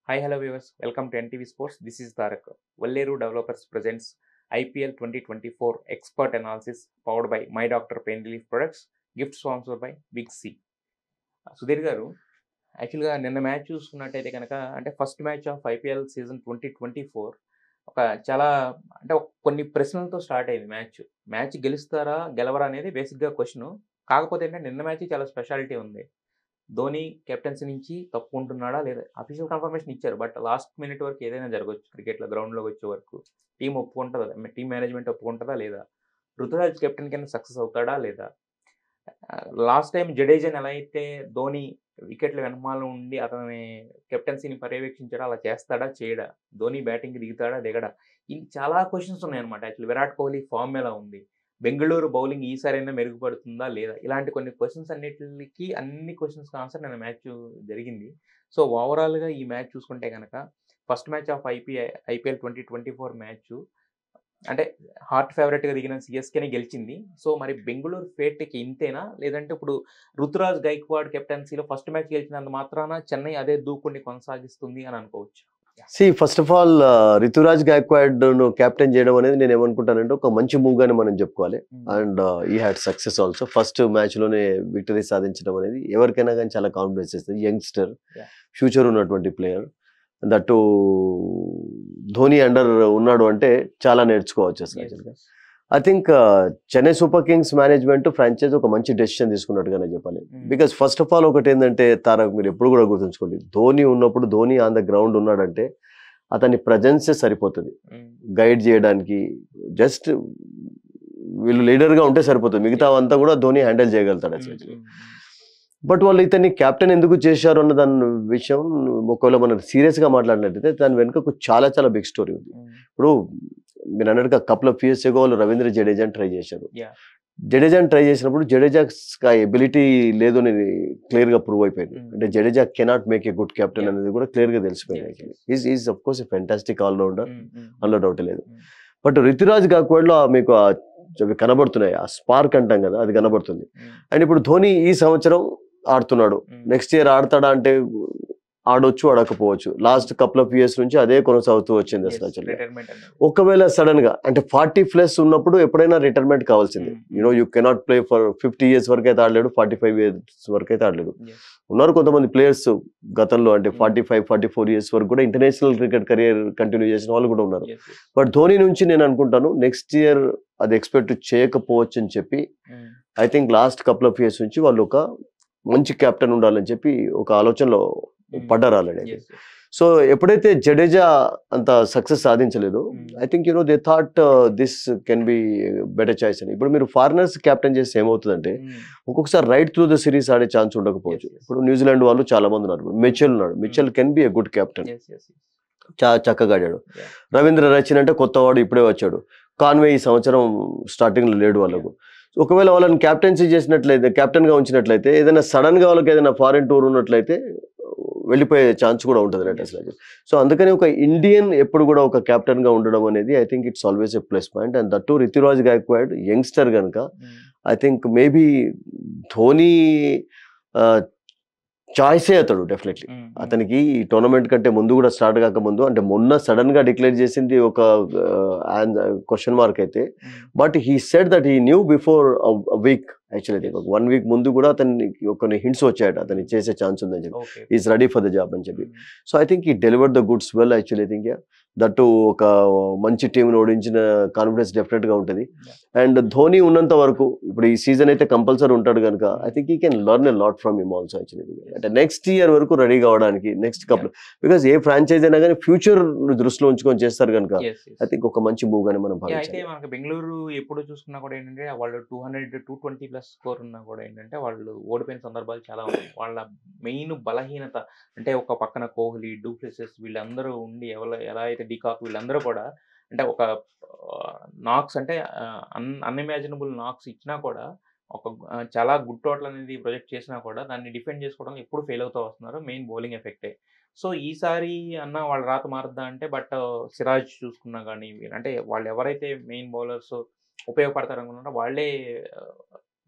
Hi, hello viewers. Welcome to NTV Sports. This is Tarak. Valleru Developers presents IPL 2024 Expert Analysis powered by My Doctor Pain Relief Products. Gift sponsored by Big C. Sudheer గారు, యాక్చువల్గా నిన్న match చూసుకున్నట్టయితే కనుక అంటే first match of IPL season 2024 ఒక చాలా అంటే కొన్ని ప్రశ్నలతో స్టార్ట్ అయింది మ్యాచ్. మ్యాచ్ గెలుస్తారా గెలవరా అనేది బేసిక్గా క్వశ్చన్. కాకపోతే ఏంటంటే నిన్న మ్యాచ్ చాలా స్పెషాలిటీ ఉంది. ధోని కెప్టెన్సీ నుంచి తప్పుకుంటున్నాడా లేదా అఫీషియల్ కన్ఫర్మేషన్ ఇచ్చారు. బట్ లాస్ట్ మినిట్ వరకు ఏదైనా జరగవచ్చు క్రికెట్లో. గ్రౌండ్లోకి వచ్చే వరకు టీం ఒప్పుకుంటుందా, టీం మేనేజ్మెంట్ ఒప్పుకుంటుందా లేదా, రుతురాజ్ కెప్టెన్ కింద సక్సెస్ అవుతాడా లేదా. లాస్ట్ టైం జడేజాని ఎలా అయితే ధోని వికెట్ల వెనమాల ఉండి అతని కెప్టెన్సీని పర్యవేక్షించాడా అలా చేస్తాడా చేయడా, ధోని బ్యాటింగ్కి దిగుతాడా దిగడా, ఇది చాలా క్వశ్చన్స్ ఉన్నాయన్నమాట. యాక్చువల్లీ విరాట్ కోహ్లీ ఫామ్ ఎలా ఉంది, బెంగళూరు బౌలింగ్ ఈసారైనా మెరుగుపడుతుందా లేదా, ఇలాంటి కొన్ని క్వశ్చన్స్ అన్ని క్వశ్చన్స్కి ఆన్సర్ నిన్న మ్యాచ్ జరిగింది. సో ఓవరాల్గా ఈ మ్యాచ్ చూసుకుంటే కనుక first match of IPL 2024 match అంటే హార్ట్ ఫేవరెట్గా దిగిన సిఎస్కేనే గెలిచింది. సో మరి బెంగళూరు ఫేట్కి ఇంతేనా, లేదంటే ఇప్పుడు రుతురాజ్ గైక్వాడ్ కెప్టెన్సీలో ఫస్ట్ మ్యాచ్ గెలిచినంత మాత్రాన చెన్నై అదే దూకుని కొనసాగిస్తుంది అని అనుకోవచ్చు? First of all Ruturaj Gaikwad ను కెప్టెన్ చేయడం అనేది నేను ఏమనుకుంటానంటే ఒక మంచి మూవ్ గానే మనం చెప్పుకోవాలి. అండ్ ఈ had success also. First match లోనే విక్టరీ సాధించడం అనేది ఎవరికైనా కానీ చాలా కాన్ఫిడెన్స్ ఇస్తుంది. యంగ్స్టర్, ఫ్యూచర్ ఉన్నటువంటి ప్లేయర్, దట్టు ధోని అండర్ ఉన్నాడు అంటే చాలా నేర్చుకోవచ్చు అసలు. I think Chennai super Kings management franchise ఒక మంచి డెసిషన్ తీసుకున్నట్టుగానే చెప్పాలి. బికాస్ ఫస్ట్ ఆఫ్ ఆల్ ఒకటి ఏంటంటే తారక్, మీరు ఎప్పుడు కూడా గుర్తుంచుకోండి, ధోని ఉన్నప్పుడు ధోని ఆన్ ద గ్రౌండ్ ఉన్నాడంటే అతని ప్రజెన్సే సరిపోతుంది గైడ్ చేయడానికి. జస్ట్ వీళ్ళు లీడర్గా ఉంటే సరిపోతుంది, మిగతా అంతా కూడా ధోని హ్యాండిల్ చేయగలుగుతాడు అసలు. బట్ వాళ్ళు ఇతన్ని కెప్టెన్ ఎందుకు చేశారు అన్న దాని విషయం ఒకవేళ మనం సీరియస్గా మాట్లాడినట్టయితే దాని వెనుక చాలా చాలా బిగ్ స్టోరీ ఉంది. ఇప్పుడు మీరు అన్నట్టుగా కపుల్ ఆఫ్ ఇయర్స్ ఎగో వాళ్ళు రవీంద్ర జడేజాని ట్రై చేశారు. జడేజాని ట్రై చేసినప్పుడు జడేజా ఎబిలిటీ లేదు అనేది క్లియర్ గా ప్రూవ్ అయిపోయింది. అంటే Jadeja cannot make a good captain అనేది కూడా క్లియర్ గా తెలిసిపోయింది. Is of course a fantastic allrounder, అందులో డౌట్ లేదు. బట్ రితురాజ్ గైక్వాడ్ లో మీకు అవి కనబడుతున్నాయి, ఆ స్పార్క్ అంటాం కదా, అది కనబడుతుంది. అండ్ ఇప్పుడు ధోని ఈ సంవత్సరం ఆడుతున్నాడు, నెక్స్ట్ ఇయర్ ఆడతాడా అంటే ఆడొచ్చు, ఆడకపోవచ్చు. లాస్ట్ కపుల్ ఆఫ్ ఇయర్స్ నుంచి అదే కొనసాగుతూ వచ్చింది అసలు. ఒకవేళ సడన్ గా అంటే 40+ ఉన్నప్పుడు ఎప్పుడైనా రిటైర్మెంట్ కావాల్సింది. You cannot play for 50 years వరకు అయితే ఆడలేడు, 45 years వరకు అయితే ఆడలేడు. ఉన్నారు కొంతమంది ప్లేయర్స్ గతంలో అంటే 45-44 years వరకు కూడా ఇంటర్నేషనల్ క్రికెట్ కెరియర్ కంటిన్యూ చేసిన వాళ్ళు కూడా ఉన్నారు. బట్ ధోని నుంచి నేను అనుకుంటాను నెక్స్ట్ ఇయర్ అది ఎక్స్పెక్ట్ చేయకపోవచ్చు అని చెప్పి I think last couple of years నుంచి వాళ్ళు ఒక మంచి కెప్టెన్ ఉండాలని చెప్పి ఒక ఆలోచనలో పడ్డారు ఆల్రెడీ. సో ఎప్పుడైతే జడేజా అంత సక్సెస్ సాధించలేదు, I think they thought this can be better choice అని. ఇప్పుడు మీరు ఫారినర్స్ కెప్టెన్ చేస్తే ఏమవుతుందంటే ఒక్కొక్కసారి రైట్ త్రూ ద సిరీస్ ఆడే ఛాన్స్ ఉండకపోవచ్చు. ఇప్పుడు న్యూజిలాండ్ వాళ్ళు చాలా మంది ఉన్నారు. మిచెల్ ఉన్నాడు, Mitchell can be a good captain, చాలా చక్కగా ఆడాడు. రవీంద్ర రచిన్ అంటే కొత్తవాడు, ఇప్పుడే వచ్చాడు. కాన్వే ఈ సంవత్సరం స్టార్టింగ్ లో లేడు వాళ్ళకు. ఒకవేళ వాళ్ళని కెప్టెన్సీ చేసినట్లయితే, కెప్టెన్ గా ఉంచినట్లయితే, ఏదైనా సడన్ గా వాళ్ళకి ఏదైనా ఫారిన్ టూర్ ఉన్నట్లయితే వెళ్ళిపోయే ఛాన్స్ కూడా ఉంటుంది రైట్ అసలు. సో అందుకని ఒక ఇండియన్ ఎప్పుడు కూడా ఒక కెప్టెన్ గా ఉండడం అనేది I think it's always a plus point. And that Ruturaj Gaikwad youngster కనుక ఐ థింక్ మేబీ ధోని చాయిసే అతడు డెఫినెట్లీ. అతనికి ఈ టోర్నమెంట్ కంటే ముందు కూడా స్టార్ట్ కాకముందు అంటే మొన్న సడన్ గా డిక్లేర్ చేసింది ఒక క్వశ్చన్ మార్క్ అయితే, but he said that he knew before week. Actually 1 week ముందు కూడా అతనికి కొన్ని హింట్స్ వచ్చాయట అతన్ని చేసే ఛాన్స్ ఉందని చెప్పి, is ready for the job అని చెప్పి. సో ఐ థింక్ ఈ delivered the goods well actually. I think that ఒక మంచి టీంని ఓడించిన కాన్ఫిడెన్స్ డెఫినెట్ గా ఉంటుంది. అండ్ ధోని ఉన్నంత వరకు ఇప్పుడు ఈ సీజన్ అయితే కంపల్సరీ ఉంటాడు కనుక ఐ థింక్ ఈ can learn a lot from him also actually. అంటే నెక్స్ట్ ఇయర్ వరకు రెడీ కావడానికి next couple, because A franchise అయినా కానీ ఫ్యూచర్ దృష్టిలో ఉంచుకొని చేస్తారు కనుక ఐ థింక్ ఒక మంచి మూవ్ గానే మనం భావించాలి. అయితే మనకి బెంగళూరు ఎప్పుడు చూసుకున్నా కూడా ఏంటంటే వాళ్ళు 200-220+ స్కోర్ ఉన్నా కూడా ఏంటంటే వాళ్ళు ఓడిపోయిన సందర్భాలు చాలా ఉన్నాయి. వాళ్ళ మెయిన్ బలహీనత అంటే ఒక పక్కన కోహ్లీ, డూప్లెసిస్ వీళ్ళందరూ ఉండి ఎలా అయితే డికాక్ వీళ్ళందరూ కూడా అంటే ఒక నాక్స్ అంటే అన్ఇమాజినబుల్ నాక్స్ ఇచ్చినా కూడా ఒక చాలా గుడ్ టోటల్ అనేది ప్రొజెక్ట్ చేసినా కూడా దాన్ని డిఫెండ్ చేసుకోవడం ఎప్పుడు ఫెయిల్ అవుతూ వస్తున్నారు. Main bowling ఎఫెక్టే. సో ఈసారి అన్న వాళ్ళ రాత మారుద్దా అంటే, బట్ సిరాజ్ చూసుకున్నా కానీ అంటే వాళ్ళు ఎవరైతే మెయిన్ బౌలర్స్ ఉపయోగపడతారు అనుకున్నారో వాళ్ళే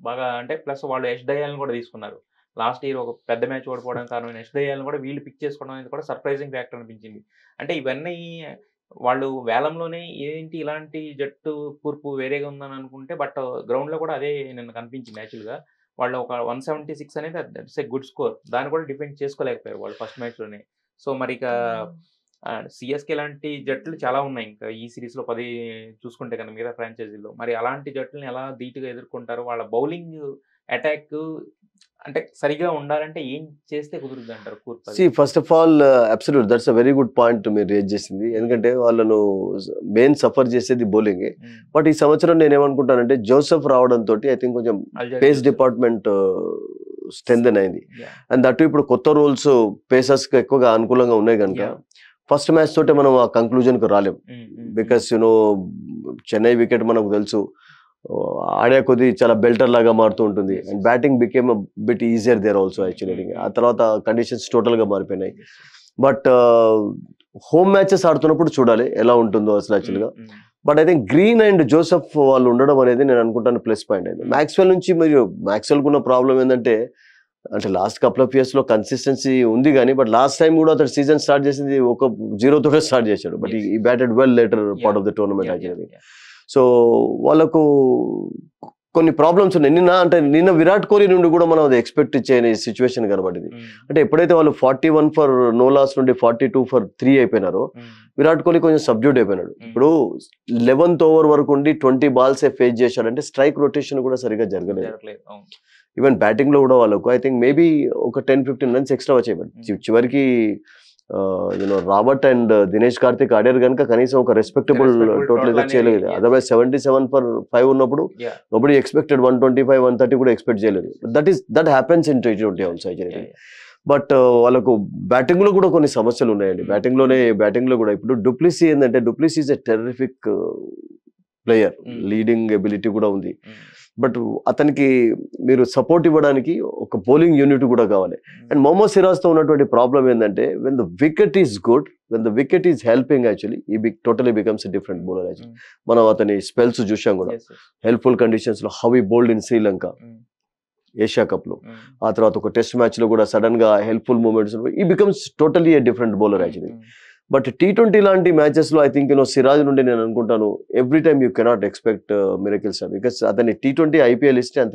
బాగా అంటే ప్లస్ వాళ్ళు యష్ దయాల్ని కూడా తీసుకున్నారు. లాస్ట్ ఇయర్ ఒక పెద్ద మ్యాచ్ ఓడిపోవడం కారణం నెక్స్ట్ దయ్యాలను కూడా వీళ్ళు పిక్ చేసుకోవడం అనేది కూడా సర్ప్రైజింగ్ ఫ్యాక్టర్ అనిపించింది. అంటే ఇవన్నీ వాళ్ళు వేలంలోనే ఏంటి ఇలాంటి జట్టు కూర్పు వేరేగా ఉందని అనుకుంటే బట్ గ్రౌండ్‌లో కూడా అదే నిన్న కనిపించింది యాక్చువల్‌గా. వాళ్ళు ఒక 176 అనేది దట్స్ ఎ గుడ్ స్కోర్. దాన్ని కూడా డిఫెండ్ చేసుకోలేకపోయారు వాళ్ళు ఫస్ట్ మ్యాచ్‌లోనే. సో మరి ఇక సీఎస్‌కే లాంటి జట్లు చాలా ఉన్నాయి. ఇంకా ఈ సీరీస్‌లో 10 చూసుకుంటే కనుక మిగతా ఫ్రాంచైజీల్లో. మరి అలాంటి జట్లని ఎలా ధీటుగా ఎదుర్కొంటారు? వాళ్ళ బౌలింగ్ అటాక్ అంటే సరిగ్గా ఉండాలంటే ఏం చేస్తే కుదురుద్దంటారు కూర్పు? First of all absolute that's a very good point మీరు రేజ్ చేసింది. ఎందుకంటే వాళ్ళను మెయిన్ సఫర్ చేసేది బౌలింగ్. బట్ ఈ సంవత్సరం నేను ఏమనుకుంటానంటే జోసెఫ్ రావడంతో ఐ థింక్ కొంచెం పేస్ డిపార్ట్మెంట్ స్ట్రెంథెన్ అయింది. అండ్ దట్టు ఇప్పుడు కొత్త రూల్స్ పేసర్స్ కి ఎక్కువగా అనుకూలంగా ఉన్నాయి కనుక ఫస్ట్ మ్యాచ్ తోటే మనం ఆ కంక్లూజన్ కు రాలేం. బికాస్ చెన్నై వికెట్ మనకు తెలుసు ఆడే కొద్ది చాలా బెల్టర్ లాగా మారుతూ ఉంటుంది. And batting became bit easier there also actually. ఆ తర్వాత కండిషన్స్ టోటల్ గా మారిపోయినాయి. బట్ హోమ్ మ్యాచెస్ ఆడుతున్నప్పుడు చూడాలి ఎలా ఉంటుందో అసలు యాక్చువల్గా. But I think green and Joseph వాళ్ళు ఉండడం అనేది నేను అనుకుంటాను ప్లస్ పాయింట్ అయింది. మ్యాక్స్వెల్ నుంచి మీరు మ్యాక్స్వెల్ కున్న ప్రాబ్లం ఏంటంటే అంటే లాస్ట్ కపుల్ ఆఫ్ ఇయర్స్ లో కన్సిస్టెన్సీ ఉంది కానీ బట్ లాస్ట్ టైం కూడా అతను సీజన్ స్టార్ట్ చేసింది ఒక 0 తోటే స్టార్ట్ చేశాడు. బట్ ఈ batted well later part of the tournament actually. So వాళ్ళకు కొన్ని ప్రాబ్లమ్స్ ఉన్నాయి. నిన్న విరాట్ కోహ్లీ నుండి కూడా మనం అది ఎక్స్పెక్ట్ చేయని సిచ్యువేషన్ కనబడింది. అంటే ఎప్పుడైతే వాళ్ళు 41 ఫర్ నో లాస్ నుండి 42 ఫర్ 3 అయిపోయినారో విరాట్ కోహ్లీ కొంచెం సబ్డ్యూట్ అయిపోయినాడు. ఇప్పుడు 11th ఓవర్ వరకు ఉండి 20 బాల్స్ ఫేస్ చేశాడంటే స్ట్రైక్ రొటేషన్ కూడా సరిగా జరగలేదు. ఈవెన్ బ్యాటింగ్ లో కూడా వాళ్ళకు ఐ థింక్ మేబీ ఒక 10-15 రన్స్ ఎక్స్ట్రా వచ్చాయి. చివరికి రాబర్ట్ అండ్ దినేష్ కార్తిక్ ఆడారు కనుక కనీసం ఒక రెస్పెక్టబుల్ టోటల్ అయితే చేయలేదు. అదర్వైజ్ 77 ఫర్ 5 ఉన్నప్పుడు నోబడీ ఎక్స్పెక్టెడ్ 125, 130 కూడా ఎక్స్పెక్ట్ చేయలేదు. That happens in T20 also. But వాళ్ళకు బ్యాటింగ్ లో కూడా కొన్ని సమస్యలు ఉన్నాయండి. బ్యాటింగ్ లో కూడా ఇప్పుడు డూప్లిసీ ఏంటంటే du Plessis is a terrific player, leading ability కూడా ఉంది. బట్ అతనికి మీరు సపోర్ట్ ఇవ్వడానికి ఒక బౌలింగ్ యూనిట్ కూడా కావాలి. అండ్ మొహమ్మద్ సిరాజ్ తో ఉన్నటువంటి ప్రాబ్లం ఏంటంటే when the wicket is good, when the wicket is helping actually he totally becomes a different bowler actually. మనం అతని స్పెల్స్ చూసాం కూడా హెల్ప్ఫుల్ కండిషన్స్ లో how he bowled in Sri Lanka Asia cup లో. ఆ తర్వాత ఒక టెస్ట్ మ్యాచ్ లో కూడా సడన్ గా హెల్ప్ఫుల్ మూమెంట్స్ ఈ becomes totally a different bowler actually. But T20 లాంటి మ్యాచెస్ లో ఐ థింక్ సిరాజ్ నుండి నేను అనుకుంటాను every time you cannot expect miracles because అతని T20 IPL హిస్టరీ అంత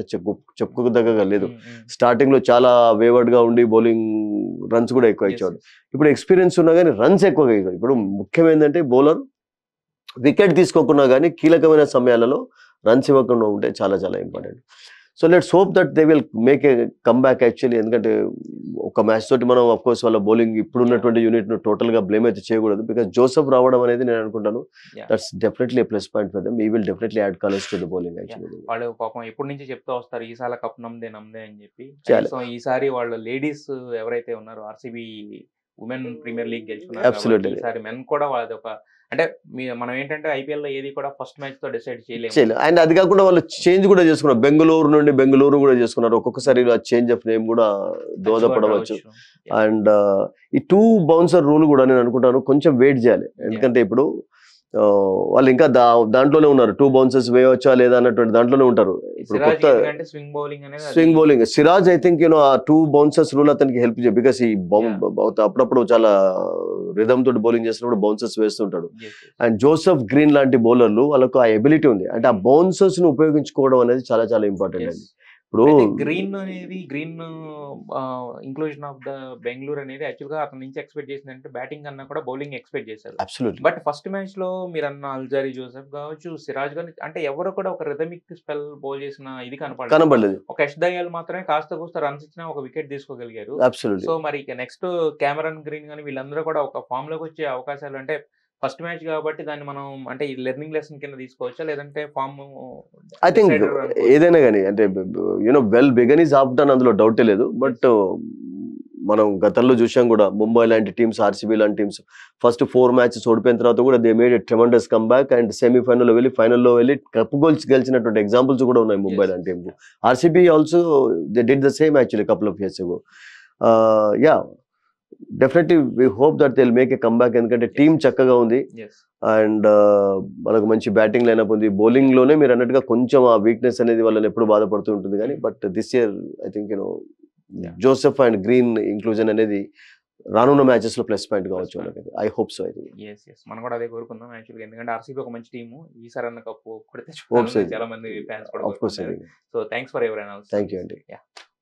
చెప్పుకోదగ్గగా లేదు. స్టార్టింగ్ లో చాలా వేవర్డ్ గా ఉండి బౌలింగ్ రన్స్ కూడా ఎక్కువ ఇచ్చాడు. ఇప్పుడు ఎక్స్పీరియన్స్ ఉన్నా కానీ రన్స్ ఎక్కువగా ఇవ్వడు. ఇప్పుడు ముఖ్యం ఏంటంటే బౌలర్ వికెట్ తీసుకోకున్నా కానీ కీలకమైన సమయాలలో రన్స్ ఇవ్వకుండా ఉంటే చాలా చాలా important. So let's hope that they will make a come back actually. ఎందుకంటే ఒక మ్యాచ్ తోటి మనం అఫ్ కోర్స్ వాళ్ళ బౌలింగ్ ఇప్పుడున్నటువంటి యూనిట్ ను టోటల్ గా బ్లేమ్ అయితే చేయకూడదు. బికాస్ జోసెఫ్ రావడం అనేది నేను అనుకుంటాను that's definitely A plus point for them. We will definitely add colours to the bowling actually. వాళ్ళు పాపం ఎప్పటి నుంచి చెప్తూ వస్తారు ఈసారి కప్ నమ్దే అని చెప్పి. సో ఈసారి వాళ్ళు లేడీస్ ఎవరైతే ఉన్నారో ఆర్సీబీ ఉమెన్ ప్రీమియర్ లీగ్ గెలుచుకున్నారు. ఈసారి మెన్ కూడా వాళ్ళది ఒక అంటే మనం ఏంటంటే ఐపీఎల్ లో ఏది కూడా ఫస్ట్ మ్యాచ్ తో డిసైడ్ చేయలేము. అండ్ అది కాకుండా వాళ్ళు చేంజ్ కూడా చేసుకున్నారు. బెంగళూరు నుండి బెంగళూరు కూడా చేసుకున్నారు. ఒక్కొక్కసారి చేంజ్ ఆఫ్ నేమ్ కూడా దోహదపడవచ్చు. అండ్ ఈ 2 బౌన్సర్ రూల్ కూడా నేను అనుకుంటాను కొంచెం వెయిట్ చేయాలి. ఎందుకంటే ఇప్పుడు వాళ్ళు ఇంకా దాంట్లోనే ఉన్నారు. 2 బౌన్సర్స్ వేయవచ్చా లేదా అన్నటువంటి దాంట్లోనే ఉంటారు. ఇప్పుడు కొత్త swing bowling Siraj I think ఆ 2 బౌన్సర్స్ రూల్ అతనికి హెల్ప్ చేయ. బికాస్ ఈ అప్పుడప్పుడు చాలా రిథమ్ తోటి బౌలింగ్ చేసినప్పుడు బౌన్సర్స్ వేస్తుంటాడు. అండ్ జోసెఫ్ గ్రీన్ లాంటి బౌలర్లు వాళ్ళకు ఆ ఎబిలిటీ ఉంది. అంటే ఆ బౌన్సర్స్ ను ఉపయోగించుకోవడం అనేది చాలా చాలా ఇంపార్టెంట్ అండి. ఇప్పుడు green inclusion of the Bengaluru అనేది యాక్చువల్ గా అతని నుంచి ఎక్స్పెక్ట్ చేసిందంటే బ్యాటింగ్ అన్నా కూడా బౌలింగ్ ఎక్స్పెక్ట్ చేశారు. బట్ ఫస్ట్ మ్యాచ్ లో మీరు అన్న అల్జారీ జోసెఫ్ కావచ్చు, సిరాజ్ గాని అంటే ఎవరు కూడా ఒక రిథమిక్ స్పెల్ బౌల్ చేసిన ఇది కనపడలేదు. ఒక యష్ దయాల్ మాత్రమే కాస్త కూస్త రన్స్ ఇచ్చినా ఒక వికెట్ తీసుకోగలిగారు. సో మరి నెక్స్ట్ కెమెరాన్ గ్రీన్ గానీ వీళ్ళందరూ కూడా ఒక ఫామ్ లోకి వచ్చే అవకాశాలు అంటే ఫస్ట్ మ్యాచ్ కాబట్టి దాన్ని మనం అంటే ఈ లెర్నింగ్ లెసన్ కింద తీసుకోవచ్చా లేదంటే ఫామ్? ఐ థింక్ ఏదైనా కానీ అంటే well began is of done అందులో డౌటే లేదు. బట్ మనం గతంలో చూసాం కూడా ముంబై లాంటి టీమ్స్, ఆర్సీబీ లాంటి టీమ్స్ ఫస్ట్ 4 మ్యాచెస్ ఓడిపోయిన తర్వాత కూడా they made a tremendous come back and సెమీఫైనల్లో వెళ్ళి ఫైనల్లో వెళ్ళి కప్ గోల్స్ గెలిచినటువంటి ఎగ్జాంపుల్స్ కూడా ఉన్నాయి ముంబై లాంటి team. RCB also they did the same actually couple of years ago. Yeah definitely we hope that they will make a come back. ఎందుకంటే team చక్కగా ఉంది అండ్ మనకు మంచి బ్యాటింగ్ లైనప్ ఉంది. బౌలింగ్ లోనే మీరు అన్నట్టుగా కొంచెం ఆ వీక్నెస్ అనేది వాళ్ళని ఎప్పుడు బాధపడుతూ ఉంటుంది కానీ but this year I think Joseph and green inclusion అనేది రానున్న మ్యాచెస్ లో ప్లస్ పాయింట్ కావచ్చు వాళ్ళకి. I hope so. అయితే మనం కూడా అదే కోరుకుందాం యాక్చువల్గా, ఎందుకంటే ఆర్సీబీ ఒక మంచి టీము, ఈసారి అన్న కప్పు కూడా హోప్స్ తెచ్చుకోవాలని చాలా మంది ఫ్యాన్స్ కూడా ఆఫ్ కోర్స్. కోరుకుంటున్నారు. So thanks for ever analysis. Thank you అండి. Yeah.